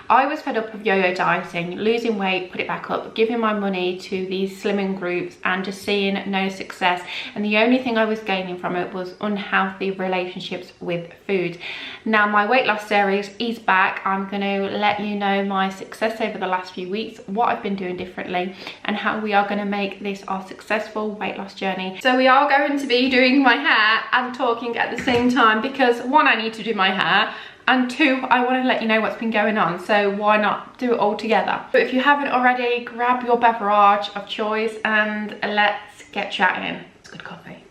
I was fed up of yo-yo dieting, losing weight, put it back up, giving my money to these slimming groups and just seeing no success. And the only thing I was gaining from it was unhealthy relationships with food. Now my weight loss series is back. I'm going to let you know my success over the last few weeks, what I've been doing differently, and how we are going to make this our successful weight loss journey. So we are going to be doing my hair and talking at the same time because one, I need to do my hair, and two, I want to let you know what's been going on, so why not do it all together. But if you haven't already, grab your beverage of choice and let's get chatting. It's good coffee.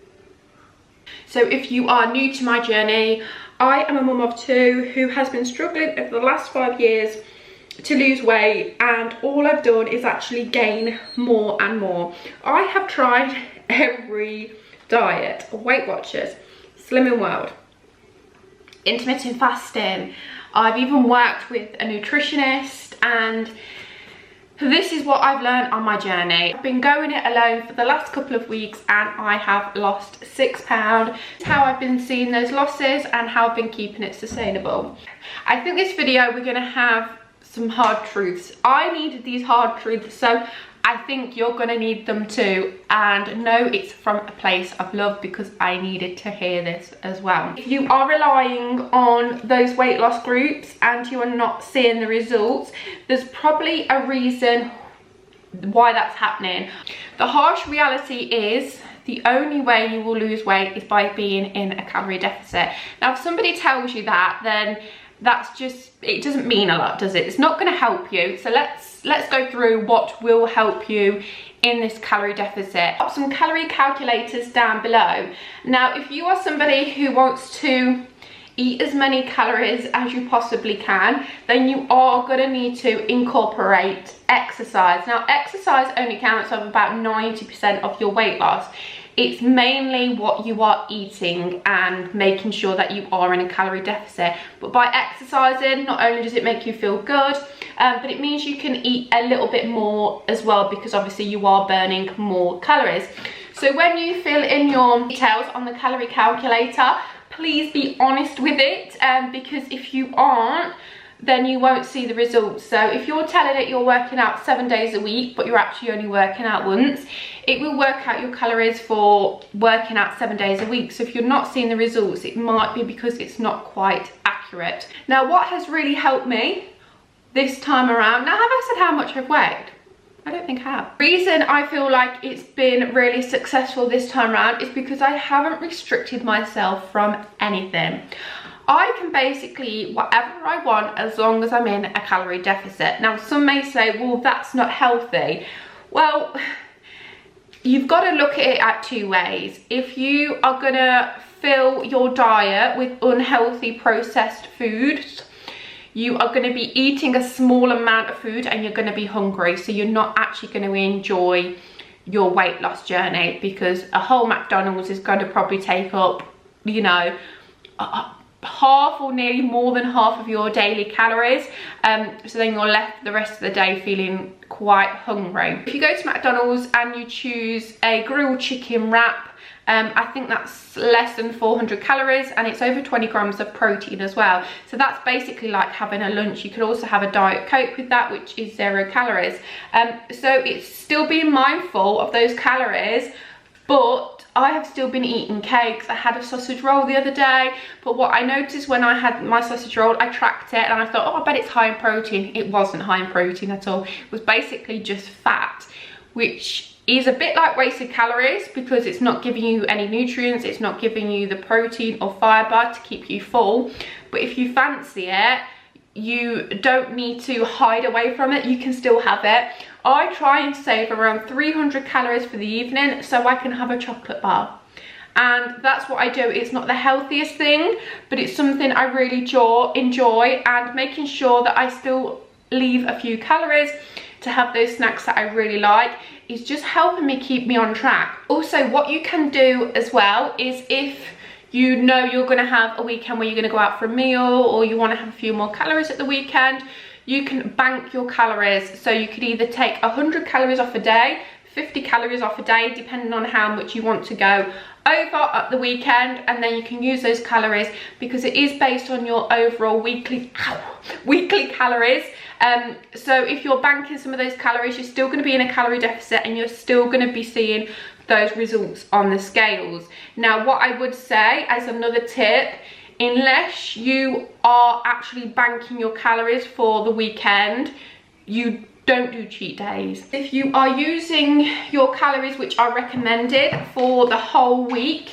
So if you are new to my journey, I am a mum of two who has been struggling over the last 5 years to lose weight, and all I've done is actually gain more and more. I have tried every diet, Weight Watchers, Slimming World, intermittent fasting. I've even worked with a nutritionist, and this is what I've learned on my journey. I've been going it alone for the last couple of weeks and I have lost 6 pounds. How I've been seeing those losses and how I've been keeping it sustainable. I think this video we're going to have some hard truths. I needed these hard truths, so I think you're going to need them too, and know it's from a place of love because I needed to hear this as well. If you are relying on those weight loss groups and you are not seeing the results, there's probably a reason why that's happening. The harsh reality is the only way you will lose weight is by being in a calorie deficit. Now if somebody tells you that, then that's just, it doesn't mean a lot, does it? It's not going to help you. So let's go through what will help you in this calorie deficit. Pop some calorie calculators down below. Now if you are somebody who wants to eat as many calories as you possibly can, then you are going to need to incorporate exercise. Now exercise only counts of about 90% of your weight loss. It's mainly what you are eating and making sure that you are in a calorie deficit. But by exercising, not only does it make you feel good, but it means you can eat a little bit more as well, because obviously you are burning more calories. So when you fill in your details on the calorie calculator, please be honest with it, because if you aren't, then you won't see the results. So if you're telling it you're working out 7 days a week, but you're actually only working out once, it will work out your calories for working out 7 days a week. So if you're not seeing the results, it might be because it's not quite accurate. Now what has really helped me this time around, now have I said how much I've weighed? I don't think I have. The reason I feel like it's been really successful this time around is because I haven't restricted myself from anything. I can basically eat whatever I want as long as I'm in a calorie deficit. Now some may say, well, that's not healthy. Well, you've got to look at it at two ways. If you are gonna fill your diet with unhealthy processed foods, you are going to be eating a small amount of food and you're going to be hungry, so you're not actually going to enjoy your weight loss journey, because a whole McDonald's is going to probably take up, you know, half or nearly more than half of your daily calories, so then you're left the rest of the day feeling quite hungry. If you go to McDonald's and you choose a grilled chicken wrap, I think that's less than 400 calories and it's over 20 grams of protein as well. So that's basically like having a lunch. You could also have a Diet Coke with that, which is 0 calories. So it's still being mindful of those calories, but I have still been eating cakes. I had a sausage roll the other day, but what I noticed when I had my sausage roll, I tracked it and I thought, oh, I bet it's high in protein. It wasn't high in protein at all. It was basically just fat, which is a bit like wasted calories because it's not giving you any nutrients, it's not giving you the protein or fiber to keep you full. But if you fancy it, you don't need to hide away from it, you can still have it. I try and save around 300 calories for the evening so I can have a chocolate bar. And that's what I do. It's not the healthiest thing, but it's something I really enjoy, and making sure that I still leave a few calories to have those snacks that I really like is just helping me keep me on track. Also, what you can do as well is, if you know you're going to have a weekend where you're going to go out for a meal, or you want to have a few more calories at the weekend, you can bank your calories. So you could either take 100 calories off a day, 50 calories off a day, depending on how much you want to go over at the weekend, and then you can use those calories because it is based on your overall weekly calories. So if you're banking some of those calories, you're still going to be in a calorie deficit and you're still going to be seeing those results on the scales. Now, what I would say as another tip, unless you are actually banking your calories for the weekend, you don't do cheat days. If you are using your calories, which are recommended for the whole week,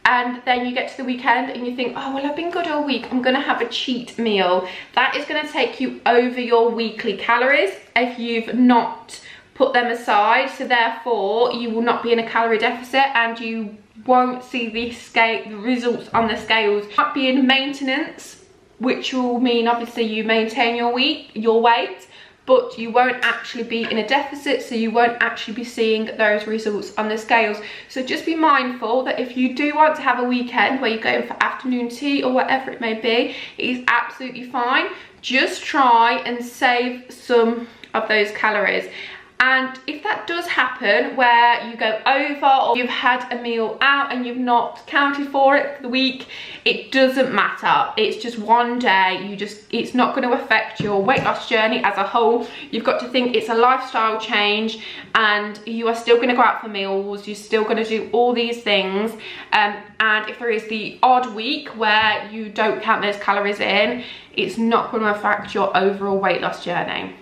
and then you get to the weekend and you think, oh well, I've been good all week, I'm gonna have a cheat meal, that is gonna take you over your weekly calories if you've not put them aside. So therefore you will not be in a calorie deficit and you won't see the results on the scales. You might be in maintenance, which will mean obviously you maintain your weight, but you won't actually be in a deficit, so you won't actually be seeing those results on the scales. So just be mindful that if you do want to have a weekend where you're going for afternoon tea or whatever it may be, it is absolutely fine. Just try and save some of those calories. And if that does happen where you go over, or you've had a meal out and you've not counted for it for the week, it doesn't matter. It's just one day. It's not going to affect your weight loss journey as a whole. You've got to think it's a lifestyle change, and you are still going to go out for meals. You're still going to do all these things. And if there is the odd week where you don't count those calories in, it's not going to affect your overall weight loss journey.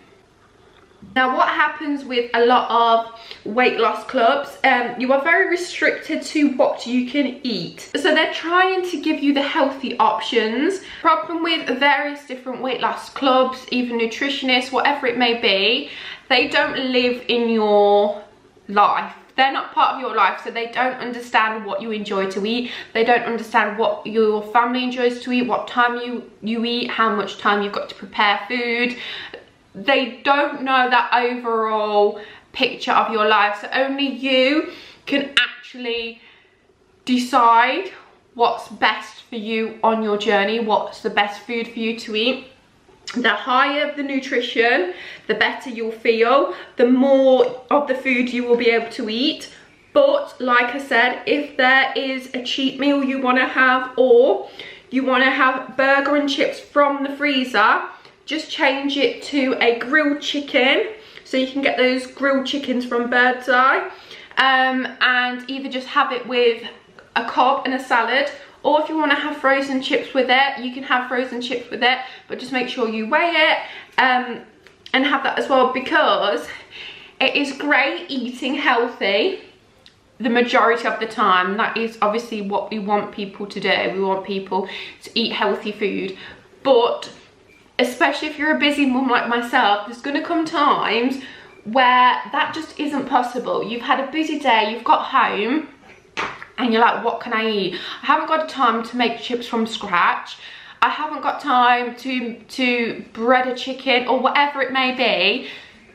Now, what happens with a lot of weight loss clubs, you are very restricted to what you can eat. So they're trying to give you the healthy options. Problem with various different weight loss clubs, even nutritionists, whatever it may be, they don't live in your life. They're not part of your life, so they don't understand what you enjoy to eat. They don't understand what your family enjoys to eat, what time you eat, how much time you've got to prepare food. They don't know that overall picture of your life. So only you can actually decide what's best for you on your journey, what's the best food for you to eat. The higher the nutrition, the better you'll feel, the more of the food you will be able to eat. But like I said, if there is a cheat meal you want to have, or you want to have burger and chips from the freezer, just change it to a grilled chicken. So you can get those grilled chickens from Bird's Eye, and either just have it with a cob and a salad, or if you want to have frozen chips with it, you can have frozen chips with it, but just make sure you weigh it and have that as well, because it is great eating healthy the majority of the time. That is obviously what we want people to do. We want people to eat healthy food, but especially if you're a busy mum like myself, there's going to come times where that just isn't possible. You've had a busy day, you've got home, and you're like, what can I eat? I haven't got time to make chips from scratch. I haven't got time to bread a chicken, or whatever it may be.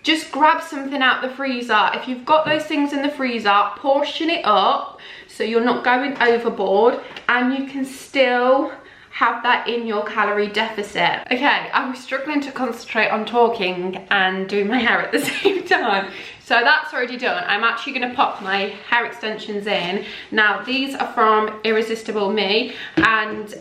Just grab something out the freezer. If you've got those things in the freezer, portion it up so you're not going overboard, and you can still have that in your calorie deficit. Okay, I was struggling to concentrate on talking and doing my hair at the same time. So that's already done. I'm actually gonna pop my hair extensions in. Now, these are from Irresistible Me, and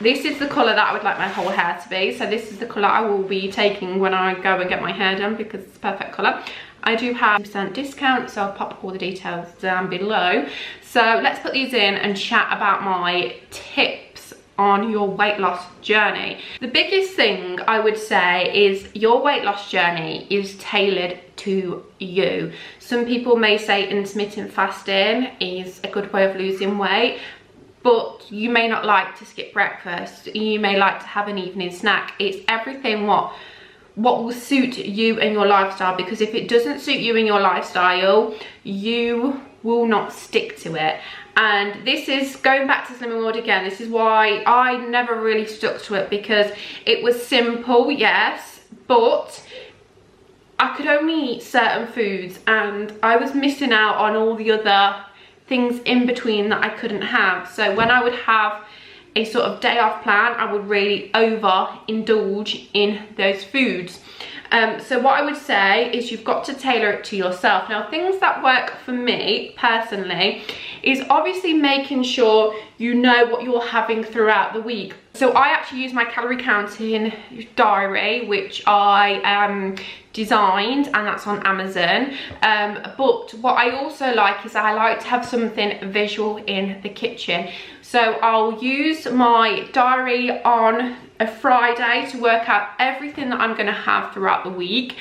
this is the colour that I would like my whole hair to be. So this is the colour I will be taking when I go and get my hair done, because it's the perfect colour. I do have a 10% discount, so I'll pop all the details down below. So let's put these in and chat about my tips on your weight loss journey. The biggest thing I would say is your weight loss journey is tailored to you. Some people may say intermittent fasting is a good way of losing weight, but you may not like to skip breakfast. You may like to have an evening snack. It's everything what will suit you and your lifestyle, because if it doesn't suit you and your lifestyle, you will not stick to it. And this is going back to Slimming World again. This is why I never really stuck to it, because it was simple, yes, but I could only eat certain foods and I was missing out on all the other things in between that I couldn't have. So when I would have a sort of day off plan, I would really overindulge in those foods. So what I would say is you've got to tailor it to yourself. Now, things that work for me personally is obviously making sure you know what you're having throughout the week. So I actually use my calorie counting diary, which I designed, and that's on Amazon. But what I also like is I like to have something visual in the kitchen. So I'll use my diary on a Friday to work out everything that I'm going to have throughout the week,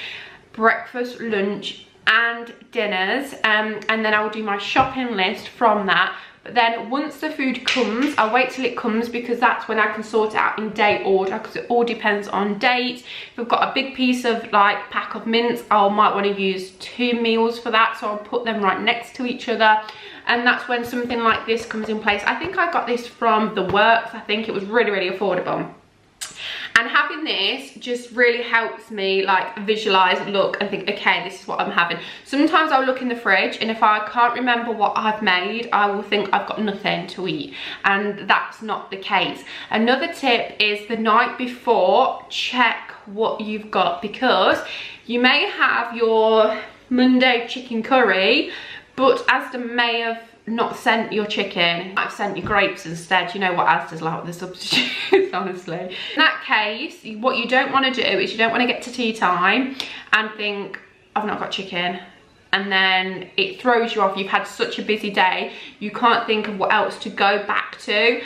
breakfast, lunch and dinners, and then I will do my shopping list from that. But then once the food comes, I'll wait till it comes, because that's when I can sort it out in date order, because it all depends on date. If I've got a big piece of like pack of mince, I might want to use 2 meals for that, so I'll put them right next to each other. And that's when something like this comes in place. I think I got this from The Works. I think it was really, really affordable. And having this just really helps me like visualize, look and think, okay, this is what I'm having. Sometimes I'll look in the fridge, and if I can't remember what I've made, I will think I've got nothing to eat, and that's not the case. Another tip is the night before, check what you've got, because you may have your Monday chicken curry, but Asda may have not sent your chicken. I've sent you grapes instead. You know what Asda's like with the substitutes, honestly. In that case, what you don't want to do is you don't want to get to tea time and think, I've not got chicken, and then it throws you off. You've had such a busy day, you can't think of what else to go back to,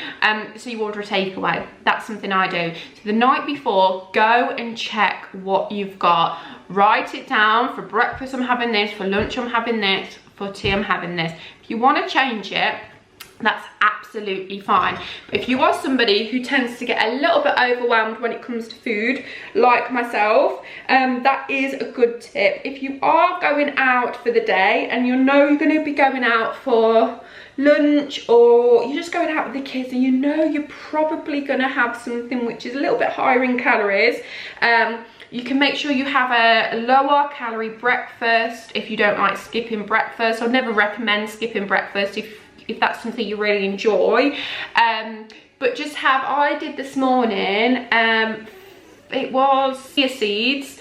so you order a takeaway. That's something I do. So the night before, go and check what you've got. Write it down. For breakfast I'm having this, for lunch I'm having this, for tea I'm having this. If you want to change it, that's absolutely fine. But if you are somebody who tends to get a little bit overwhelmed when it comes to food, like myself, that is a good tip. If you are going out for the day and you know you're going to be going out for lunch, or you're just going out with the kids and you know you're probably going to have something which is a little bit higher in calories, you can make sure you have a lower calorie breakfast if you don't like skipping breakfast. I'd never recommend skipping breakfast if that's something you really enjoy. But just have, I did this morning, it was chia seeds.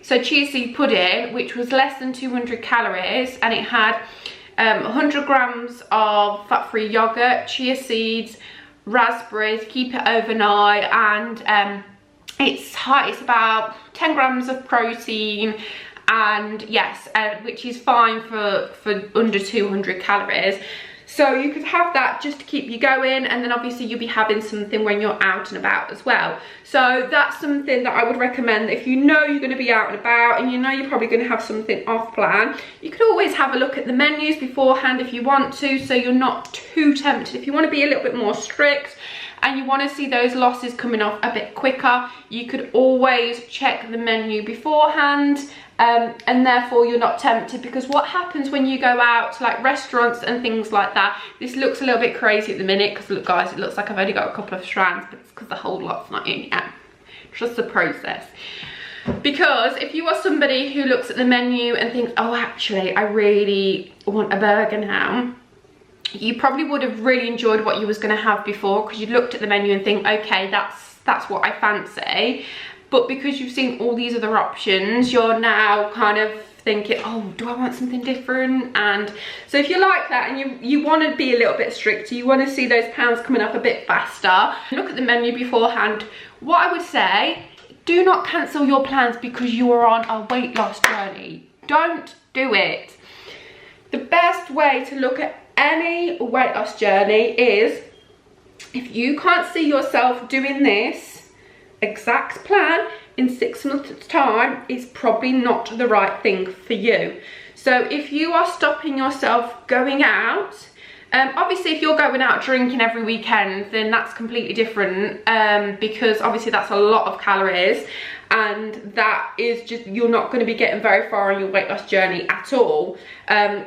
So chia seed pudding, which was less than 200 calories, and it had 100 grams of fat-free yogurt, chia seeds, raspberries, keep it overnight, and it's about 10 grams of protein, and yes, which is fine for under 200 calories. So you could have that just to keep you going, and then obviously you'll be having something when you're out and about as well. So that's something that I would recommend. If you know you're going to be out and about and you know you're probably going to have something off plan, you could always have a look at the menus beforehand if you want to, so you're not too tempted. If you want to be a little bit more strict and you want to see those losses coming off a bit quicker, you could always check the menu beforehand, and therefore you're not tempted. Because what happens when you go out to like restaurants and things like that, this looks a little bit crazy at the minute because look guys, it looks like I've only got a couple of strands, but it's because the whole lot's not in yet. Trust the process. Because if you are somebody who looks at the menu and thinks, oh actually I really want a burger now, you probably would have really enjoyed what you was going to have before, because you looked at the menu and think, okay, that's what I fancy. But because you've seen all these other options, you're now kind of thinking, oh, do I want something different? And so if you like that and you want to be a little bit stricter, you want to see those pounds coming up a bit faster, look at the menu beforehand. What I would say, do not cancel your plans because you are on a weight loss journey. Don't do it. The best way to look at any weight loss journey is, if you can't see yourself doing this exact plan in 6 months' time, it's probably not the right thing for you. So if you are stopping yourself going out, obviously if you're going out drinking every weekend, then that's completely different, because obviously that's a lot of calories, and that is just, you're not going to be getting very far on your weight loss journey at all.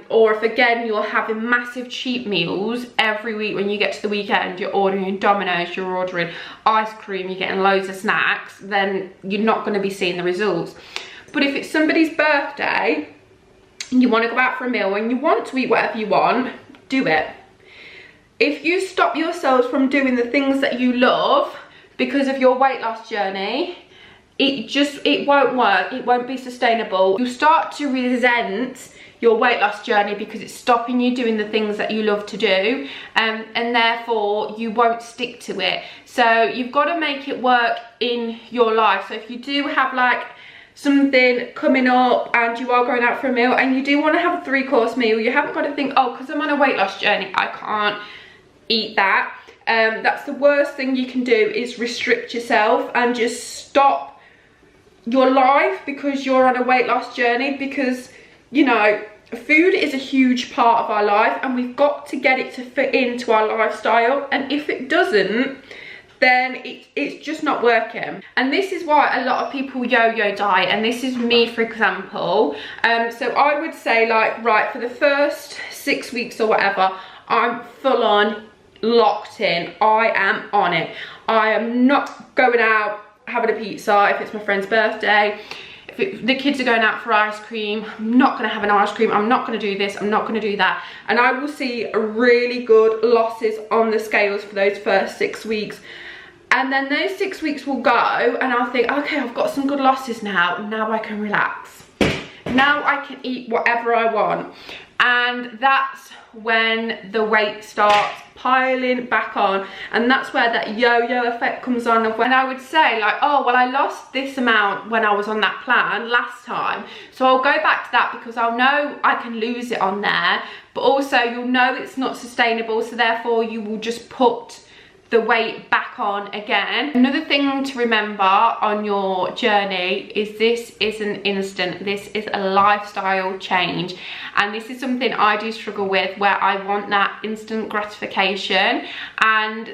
Or if again you're having massive cheap meals every week, when you get to the weekend you're ordering Domino's, you're ordering ice cream, you're getting loads of snacks, then you're not going to be seeing the results. But if it's somebody's birthday and you want to go out for a meal and you want to eat whatever you want, do it. If you stop yourselves from doing the things that you love because of your weight loss journey, it won't work. It won't be sustainable. You'll start to resent your weight loss journey because it's stopping you doing the things that you love to do, and therefore you won't stick to it. So you've got to make it work in your life. So if you do have like something coming up and you are going out for a meal and you do want to have a 3-course meal, you haven't got to think, oh, because I'm on a weight loss journey, I can't eat that. That's the worst thing you can do, is restrict yourself and just stop your life because you're on a weight loss journey, because, you know, food is a huge part of our life and we've got to get it to fit into our lifestyle, and if it doesn't, then it's just not working. And this is why a lot of people yo-yo diet, and this is me, for example. So I would say, like, right, for the first 6 weeks or whatever, I'm full on locked in. I am on it. I am not going out having a pizza if it's my friend's birthday. If the kids are going out for ice cream, I'm not going to have an ice cream. I'm not going to do this, I'm not going to do that. And I will see really good losses on the scales for those first 6 weeks. And then those 6 weeks will go and I'll think, okay, I've got some good losses now. Now I can relax. Now I can eat whatever I want. And that's when the weight starts piling back on, and that's where that yo-yo effect comes on. Of when I would say, like, oh, well, I lost this amount when I was on that plan last time, so I'll go back to that because I'll know I can lose it on there, but also you'll know it's not sustainable, so therefore you will just put the weight back on again. Another thing to remember on your journey is this isn't instant. This is a lifestyle change, and this is something I do struggle with, where I want that instant gratification, and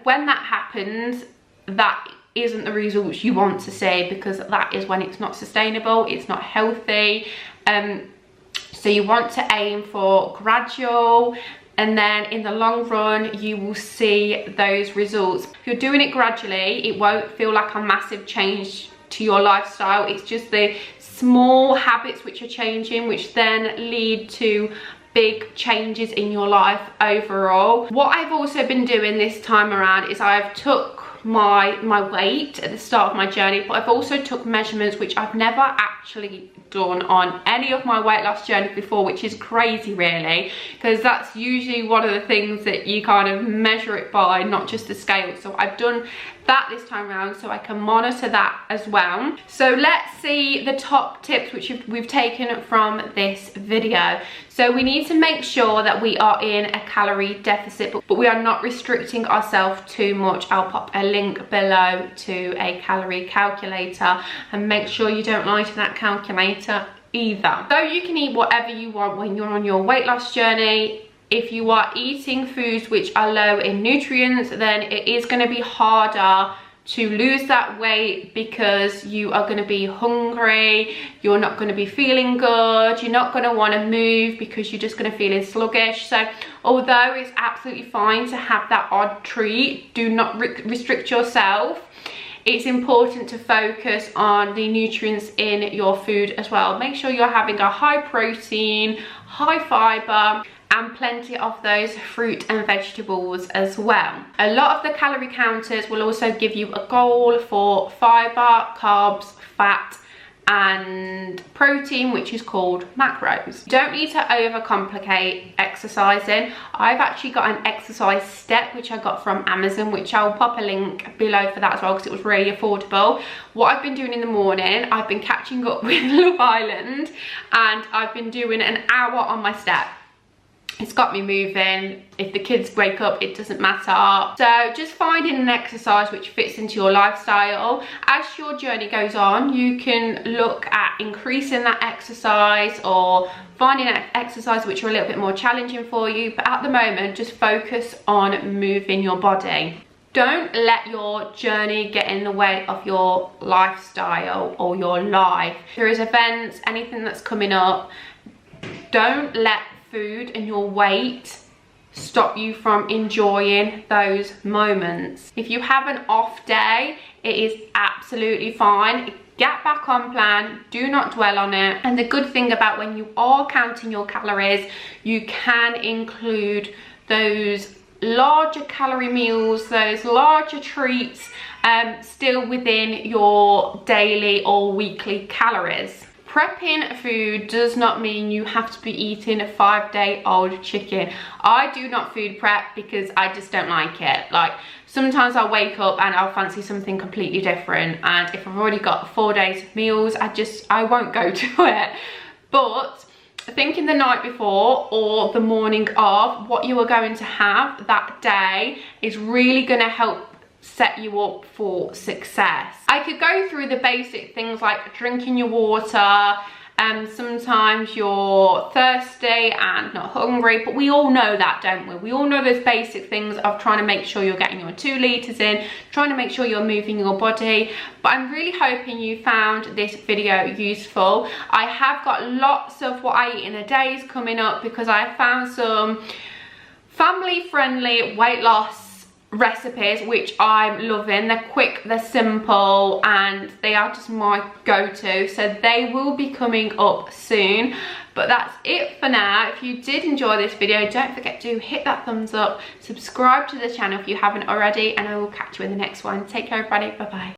when that happens, that isn't the results you want to see, because that is when it's not sustainable, it's not healthy. So you want to aim for gradual, and then in the long run you will see those results. If you're doing it gradually, it won't feel like a massive change to your lifestyle. It's just the small habits which are changing, which then lead to big changes in your life overall. What I've also been doing this time around is I've took my weight at the start of my journey, but I've also took measurements, which I've never actually done on any of my weight loss journeys before, which is crazy really, because that's usually one of the things that you kind of measure it by, not just the scale. So I've done that this time around so I can monitor that as well. So let's see the top tips which we've taken from this video. So we need to make sure that we are in a calorie deficit, but we are not restricting ourselves too much. I'll pop a link below to a calorie calculator, and make sure you don't lie to that calculator either. So you can eat whatever you want when you're on your weight loss journey. If you are eating foods which are low in nutrients, then it is going to be harder to lose that weight, because you are going to be hungry, you're not going to be feeling good, you're not going to want to move because you're just going to feel sluggish. So although it's absolutely fine to have that odd treat, do not restrict yourself. It's important to focus on the nutrients in your food as well. Make sure you're having a high protein, high fiber, and plenty of those fruit and vegetables as well. A lot of the calorie counters will also give you a goal for fiber, carbs, fat, and protein, which is called macros. You don't need to overcomplicate exercising. I've actually got an exercise step which I got from Amazon, which I'll pop a link below for that as well, because it was really affordable. What I've been doing in the morning, I've been catching up with Love Island, and I've been doing an hour on my step. It's got me moving. If the kids wake up, it doesn't matter. So just finding an exercise which fits into your lifestyle. As your journey goes on, you can look at increasing that exercise or finding exercise which are a little bit more challenging for you. But at the moment, just focus on moving your body. Don't let your journey get in the way of your lifestyle or your life. If there is events, anything that's coming up, don't let food and your weight stop you from enjoying those moments. If you have an off day, it is absolutely fine. Get back on plan, do not dwell on it. And the good thing about when you are counting your calories, you can include those larger calorie meals, those larger treats, still within your daily or weekly calories. Prepping food does not mean you have to be eating a 5-day-old chicken. I do not food prep because I just don't like it. Like, sometimes I'll wake up and I'll fancy something completely different, and if I've already got 4 days of meals, I won't go to it. But thinking the night before or the morning of what you are going to have that day is really going to help set you up for success. I could go through the basic things like drinking your water, and sometimes you're thirsty and not hungry, but we all know that, don't we? We all know those basic things of trying to make sure you're getting your 2 litres in, trying to make sure you're moving your body. But I'm really hoping you found this video useful. I have got lots of what I eat in a day coming up, because I found some family-friendly weight loss recipes which I'm loving. They're quick, they're simple, and they are just my go-to, so they will be coming up soon. But that's it for now. If you did enjoy this video, don't forget to hit that thumbs up, subscribe to the channel if you haven't already, and I will catch you in the next one. Take care everybody, bye bye.